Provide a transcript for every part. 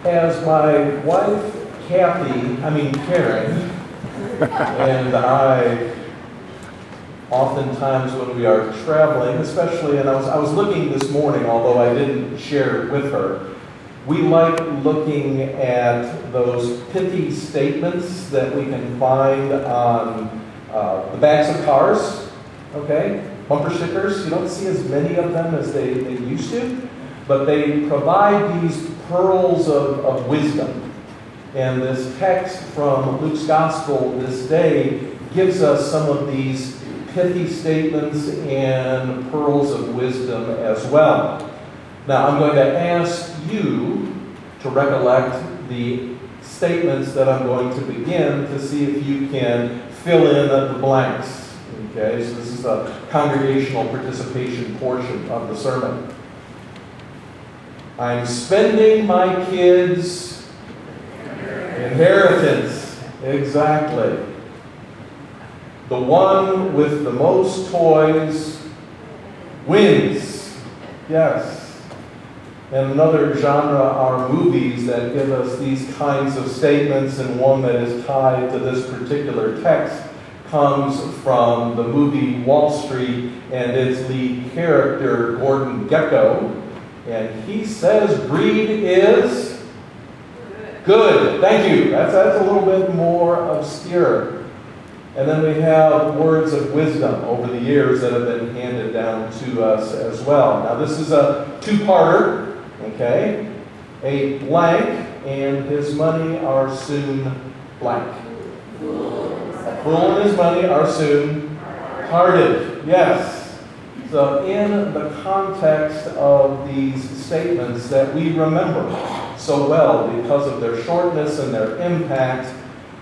As my wife, Karen, and I, oftentimes when we are traveling, especially, and I was looking this morning, although I didn't share it with her, we like looking at those pithy statements that we can find on the backs of cars, okay? Bumper stickers. You don't see as many of them as they used to, but they provide these pearls of wisdom. And this text from Luke's Gospel this day gives us some of these pithy statements and pearls of wisdom as well. Now, I'm going to ask you to recollect the statements that I'm going to begin to see if you can fill in the blanks. Okay, so this is a congregational participation portion of the sermon. I'm spending my kids' inheritance. Exactly. The one with the most toys wins. Yes. And another genre are movies that give us these kinds of statements, and one that is tied to this particular text comes from the movie Wall Street and its lead character, Gordon Gekko. And he says greed is good. Thank you. That's a little bit more obscure. And then we have words of wisdom over the years that have been handed down to us as well. Now this is a two-parter, okay? A blank and his money are soon blank. A fool and his money are soon parted. Yes. So in the context of these statements that we remember so well because of their shortness and their impact,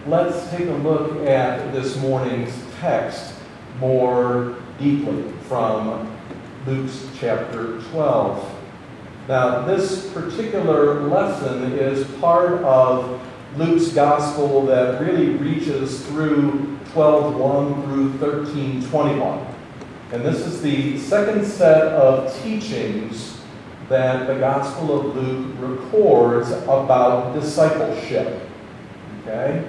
let's take a look at this morning's text more deeply from Luke's chapter 12. Now, this particular lesson is part of Luke's gospel that really reaches through 12:1 through 13:21. And this is the second set of teachings that the Gospel of Luke records about discipleship. Okay?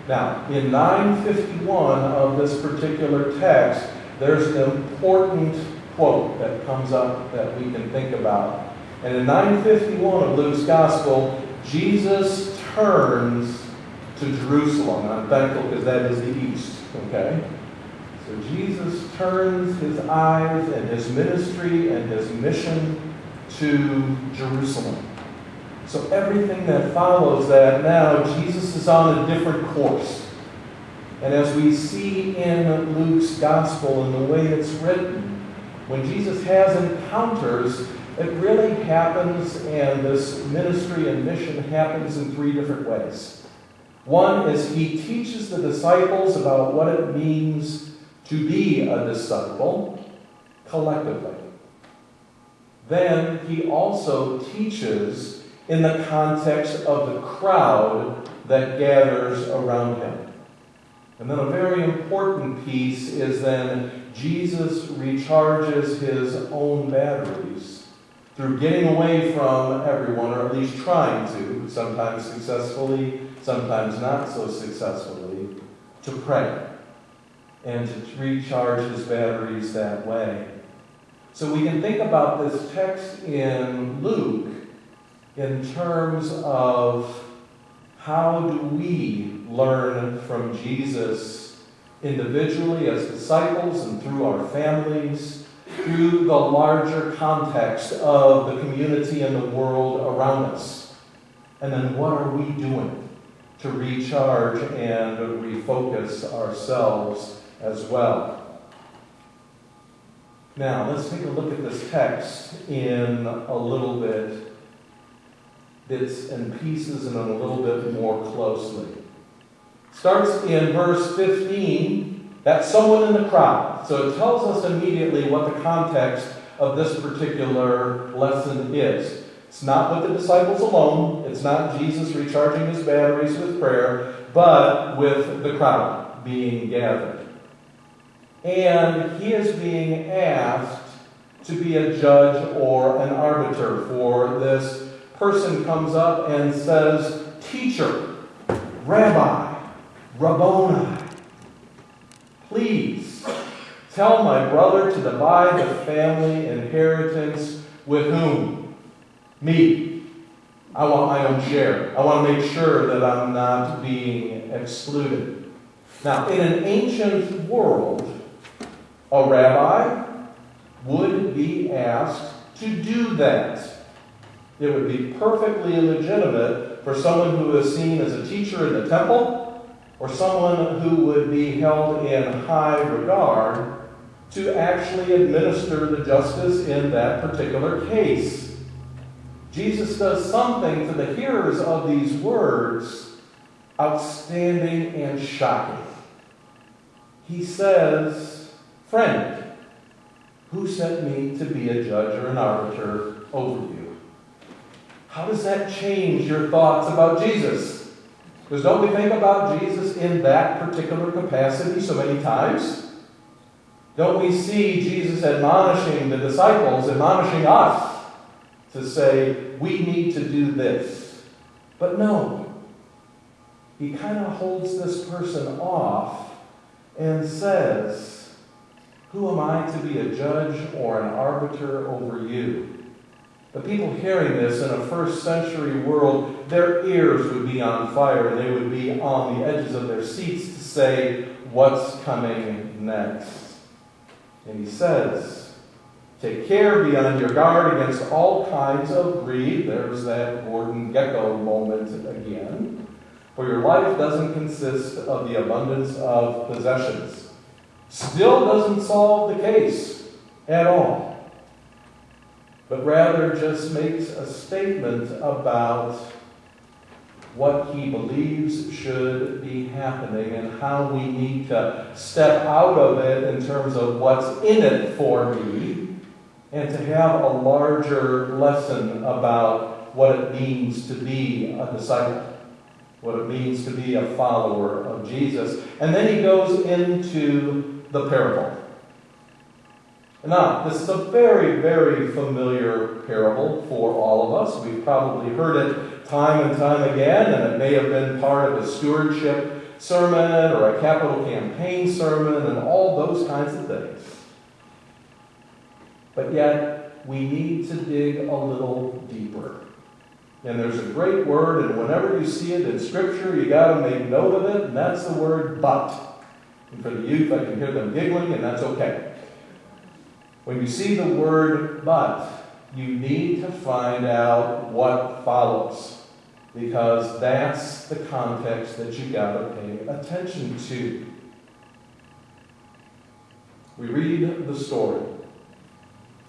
Now, in 951 of this particular text, there's an important quote that comes up that we can think about. And in 951 of Luke's Gospel, Jesus turns to Jerusalem. I'm thankful because that is the east. Okay? So Jesus turns his eyes and his ministry and his mission to Jerusalem. So everything that follows that now, Jesus is on a different course. And as we see in Luke's gospel and the way it's written, when Jesus has encounters, it really happens, and this ministry and mission happens in three different ways. One is he teaches the disciples about what it means to be a disciple collectively. Then he also teaches in the context of the crowd that gathers around him. And then a very important piece is then Jesus recharges his own batteries through getting away from everyone, or at least trying to, sometimes successfully, sometimes not so successfully, to pray and to recharge his batteries that way. So we can think about this text in Luke in terms of how do we learn from Jesus individually as disciples and through our families, through the larger context of the community and the world around us. And then what are we doing to recharge and refocus ourselves as well? Now, let's take a look at this text in a little bit, bits and pieces, and a little bit more closely. Starts in verse 15, that's someone in the crowd. So it tells us immediately what the context of this particular lesson is. It's not with the disciples alone. It's not Jesus recharging his batteries with prayer, but with the crowd being gathered. And he is being asked to be a judge or an arbiter for this person comes up and says, "Teacher, Rabbi, Rabboni, please tell my brother to divide the family inheritance with whom? Me. I want my own share. I want to make sure that I'm not being excluded." Now, in an ancient world, a rabbi would be asked to do that. It would be perfectly legitimate for someone who is seen as a teacher in the temple, or someone who would be held in high regard, to actually administer the justice in that particular case. Jesus does something to the hearers of these words outstanding and shocking. He says, "Friend, who sent me to be a judge or an arbiter over you?" How does that change your thoughts about Jesus? Because don't we think about Jesus in that particular capacity so many times? Don't we see Jesus admonishing the disciples, admonishing us to say, we need to do this? But no. He kind of holds this person off and says, "Who am I to be a judge or an arbiter over you?" The people hearing this in a first century world, their ears would be on fire and they would be on the edges of their seats to say, what's coming next? And he says, "Take care, be on your guard against all kinds of greed." There's that Gordon Gekko moment again. "For your life doesn't consist of the abundance of possessions." Still doesn't solve the case at all, but rather just makes a statement about what he believes should be happening and how we need to step out of it in terms of what's in it for me, and to have a larger lesson about what it means to be a disciple, what it means to be a follower of Jesus. And then he goes into the parable. Now, this is a very, very familiar parable for all of us. We've probably heard it time and time again, and it may have been part of a stewardship sermon or a capital campaign sermon and all those kinds of things. But yet, we need to dig a little deeper. And there's a great word, and whenever you see it in Scripture, you got to make note of it, and that's the word "but." And for the youth, I can hear them giggling, and that's okay. When you see the word "but," you need to find out what follows, because that's the context that you got to pay attention to. We read the story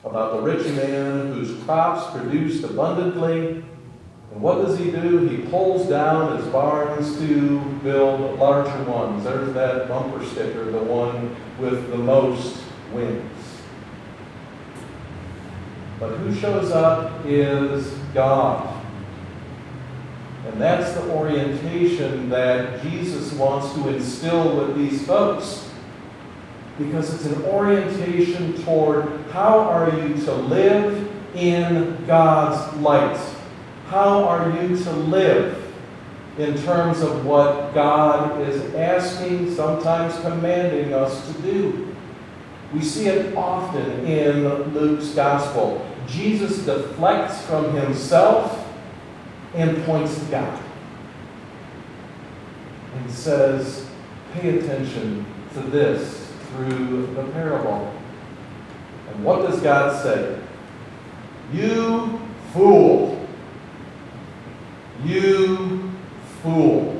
about the rich man whose crops produced abundantly. And what does he do? He pulls down his barns to build larger ones. There's that bumper sticker, the one with the most wins. But who shows up is God. And that's the orientation that Jesus wants to instill with these folks. Because it's an orientation toward how are you to live in God's light. How are you to live in terms of what God is asking, sometimes commanding us to do? We see it often in Luke's gospel. Jesus deflects from himself and points to God. And says, pay attention to this through the parable. And what does God say? "You fool. You fool."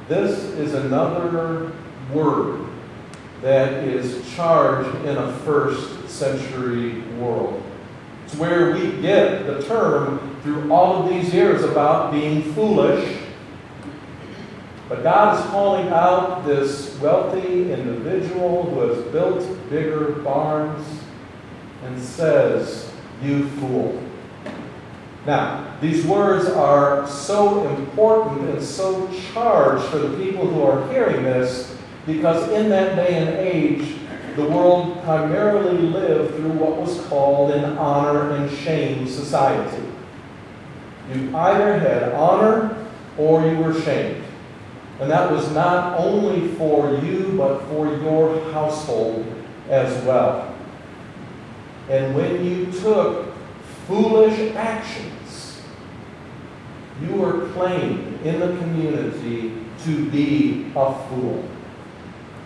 This is another word that is charged in a first century world. It's where we get the term through all of these years about being foolish. But God is calling out this wealthy individual who has built bigger barns and says, "You fool." Now, these words are so important and so charged for the people who are hearing this, because in that day and age, the world primarily lived through what was called an honor and shame society. You either had honor or you were shamed. And that was not only for you, but for your household as well. And when you took foolish actions, you were claimed in the community to be a fool.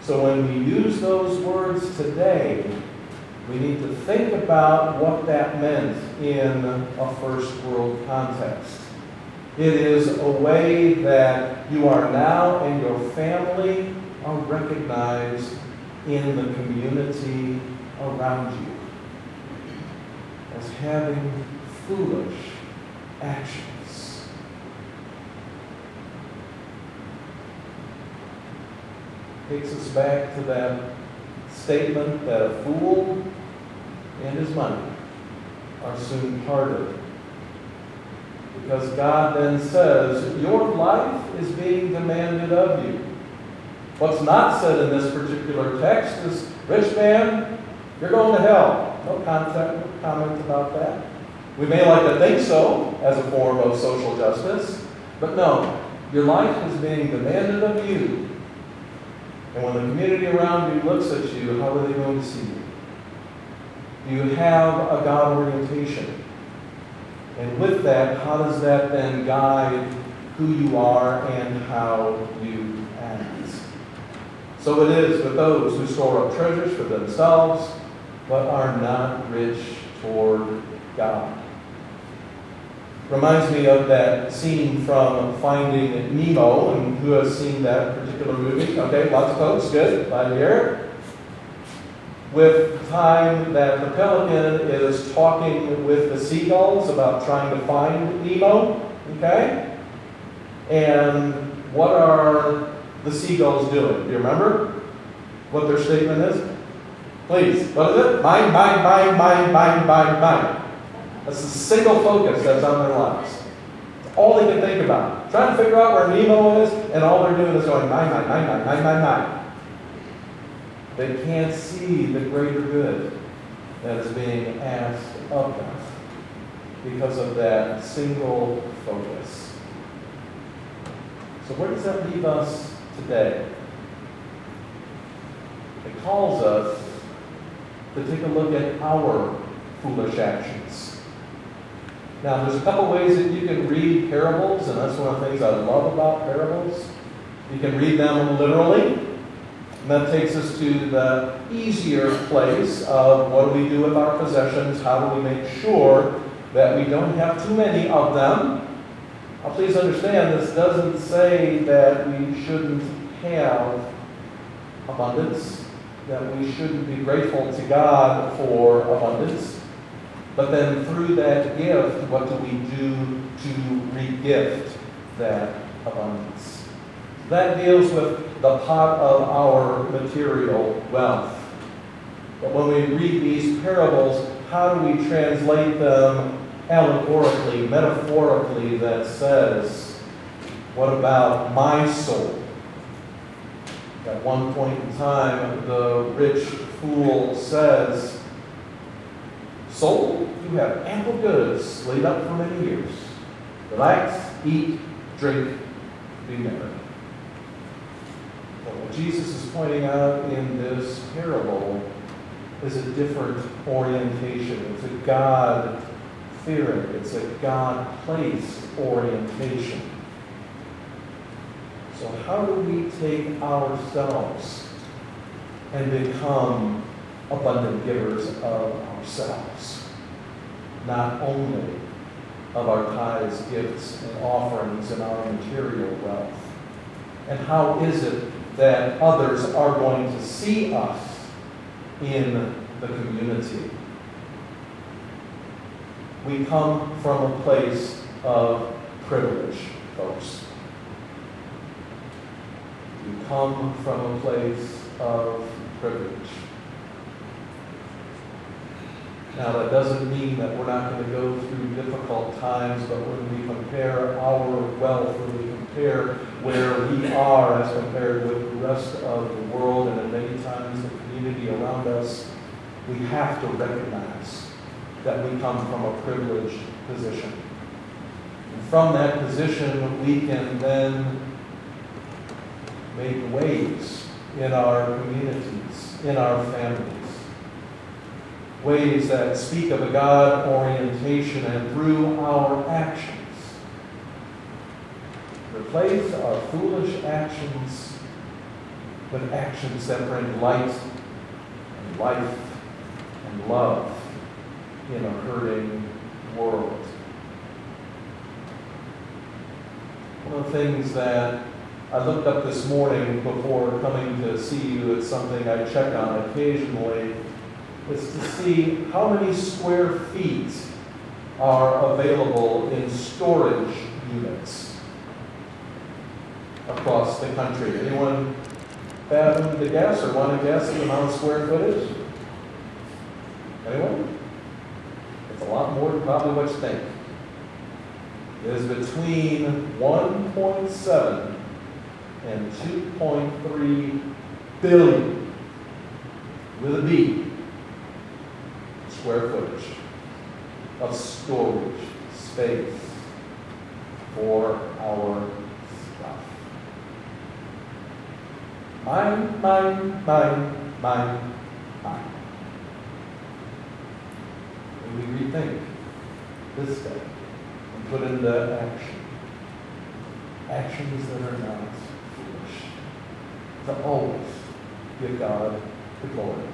So when we use those words today, we need to think about what that meant in a first world context. It is a way that you are now and your family are recognized in the community around you as having foolish actions. Takes us back to that statement that a fool and his money are soon parted. Because God then says, your life is being demanded of you. What's not said in this particular text is, rich man, you're going to hell. No comment about that. We may like to think so as a form of social justice, but no, your life is being demanded of you. And when the community around you looks at you, how are they going to see you? Do you have a God orientation? And with that, how does that then guide who you are and how you act? So it is with those who store up treasures for themselves, but are not rich toward God. Reminds me of that scene from Finding Nemo, and who has seen that particular movie? Okay, lots of folks, good, glad to hear it. With the time that the pelican is talking with the seagulls about trying to find Nemo, okay? And what are the seagulls doing? Do you remember what their statement is? Please, what is it? Mine, mine, mine, mine, mine, mine, mine. That's the single focus that's on their lives. It's all they can think about. Trying to figure out where Nemo is, and all they're doing is going, mine, mine, mine, mine, mine, mine, mine. They can't see the greater good that is being asked of them because of that single focus. So where does that leave us today? It calls us to take a look at our foolish actions. Now, there's a couple ways that you can read parables, and that's one of the things I love about parables. You can read them literally, and that takes us to the easier place of what do we do with our possessions? How do we make sure that we don't have too many of them? Now, please understand, this doesn't say that we shouldn't have abundance, that we shouldn't be grateful to God for abundance. But then through that gift, what do we do to re-gift that abundance? That deals with the pot of our material wealth. But when we read these parables, how do we translate them allegorically, metaphorically, that says, what about my soul? At one point in time, the rich fool says, soul, you have ample goods laid up for many years. Relax, eat, drink, be merry. But what Jesus is pointing out in this parable is a different orientation. It's a God-fearing, it's a God-placed orientation. So how do we take ourselves and become abundant givers of ourselves? Not only of our tithes, gifts, and offerings and our material wealth. And how is it that others are going to see us in the community? We come from a place of privilege, folks. We come from a place of privilege. Now, that doesn't mean that we're not going to go through difficult times, but when we compare our wealth, when we compare where we are as compared with the rest of the world, and in many times the community around us, we have to recognize that we come from a privileged position. And from that position, we can then make waves in our communities, in our families. Ways that speak of a God orientation, and through our actions replace our foolish actions with actions that bring light and life and love in a hurting world. One of the things that I looked up this morning before coming to see you, it's something I check on occasionally, is to see how many square feet are available in storage units across the country. Anyone fathom the guess or want to guess the amount of square footage? Anyone? It's a lot more than probably what you think. It is between 1.7 and 2.3 billion, with a B, square footage of storage space for our stuff. Mine, mine, mine, mine, mine. And we rethink this day and put into action actions that are not foolish, to always give God the glory.